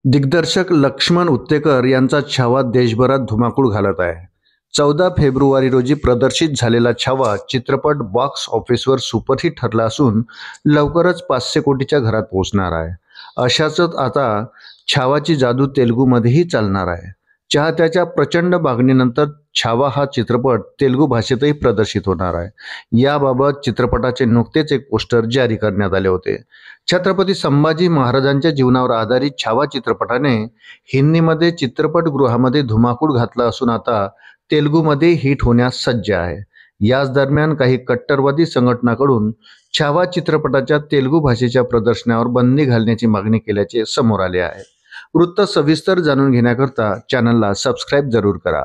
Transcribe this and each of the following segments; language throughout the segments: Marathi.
दिग्दर्शक लक्ष्मण उत्तेकर यांचा छावा देशभरात धुमाकूळ घालत आहे. 14 फेब्रुवारी रोजी प्रदर्शित झालेला छावा चित्रपट बॉक्स ऑफिसवर सुपरहिट ठरला असून लवकरच 500 कोटीच्या घरात पोहोचणार आहे. अशाच आता छावाची जादू तेलुगूमध्येही चालणार आहे. चाहत्याच्या प्रचंड मागणीनंतर छावा हा चित्रपट तेलुगू भाषेतही प्रदर्शित होणार आहे. याबाबत चित्रपटाचे नुकतेच एक पोस्टर जारी करण्यात आले होते. छत्रपती संभाजी महाराजांच्या जीवनावर आधारित छावा चित्रपटाने हिंदीमध्ये चित्रपटगृहामध्ये धुमाकूळ घातला असून आता तेलुगूमध्ये हिट होण्यास सज्ज आहे. याच दरम्यान काही कट्टरवादी संघटनांकडून छावा चित्रपटाच्या तेलुगू भाषेच्या प्रदर्शनावर बंदी घालण्याची मागणी केल्याचे समोर आले आहे. वृत्त सविस्तर जाणून घेण्याकरता चॅनलला सबस्क्राईब जरूर करा.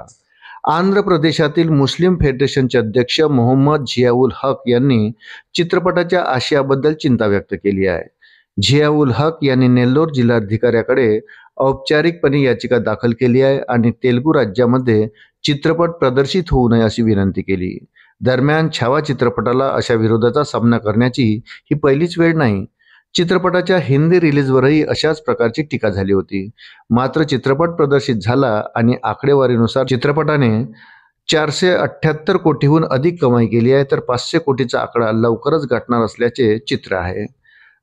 आंध्र प्रदेशातील मुस्लिम फेडरेशनचे अध्यक्ष मोहम्मद झियाउल हक यांनी चित्रपटाच्या आशयाबद्दल चिंता व्यक्त केली आहे. झियाउल हक यांनी नेल्लोर जिल्हाधिकाऱ्याकडे औपचारिकपणे याचिका दाखल केली आहे आणि तेलुगू राज्यामध्ये चित्रपट प्रदर्शित होऊ नये अशी विनंती केली. दरम्यान छावा चित्रपटाला अशा विरोधाचा सामना करण्याची ही पहिलीच वेळ नाही. चित्रपटाच्या हिंदी रिलीजवरही अशाच प्रकारची टीका झाली होती. मात्र चित्रपट प्रदर्शित झाला आणि आकडेवारीनुसार चित्रपटाने 478 कोटीहून अधिक कमाई केली आहे, तर 500 कोटीचा आकडा लवकरच गाठणार असल्याचे चित्र आहे.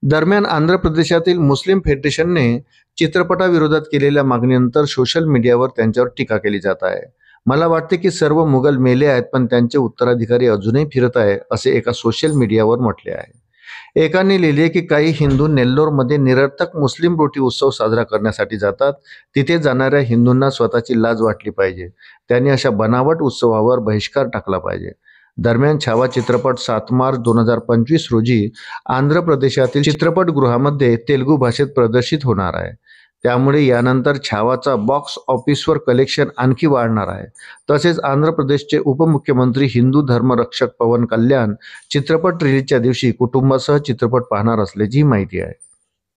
दरम्यान आंध्र प्रदेशातील मुस्लिम फेडरेशनने चित्रपटाविरोधात केलेल्या मागणीनंतर सोशल मीडियावर त्यांच्यावर टीका केली जात आहे. मला वाटते की सर्व मुघल मेले आहेत, पण त्यांचे उत्तराधिकारी अजूनही फिरत आहे, असे एका सोशल मीडियावर म्हटले आहे. एकाने लिहिले की काही हिंदू नेल्लोरमध्ये निरर्थक मुस्लिम रोटी उत्सव साजरा करण्यासाठी जातात. तिथे जाणाऱ्या हिंदूंना स्वतःची लाज वाटली पाहिजे. त्यांनी अशा बनावट उत्सवावर बहिष्कार टाकला पाहिजे. दरम्यान छावा चित्रपट 7 मार्च 2025 रोजी आंध्र प्रदेशातील चित्रपटगृहामध्ये तेलुगू भाषेत प्रदर्शित होणार आहे. त्यामुळे यानंतर छावाचा बॉक्स ऑफिसवर कलेक्शन आणखी वाढणार आहे. तसेच आंध्र प्रदेशचे उपमुख्यमंत्री हिंदू धर्मरक्षक पवन कल्याण चित्रपट रिलीजच्या दिवशी कुटुंबासह चित्रपट पाहणार असल्याची माहिती आहे.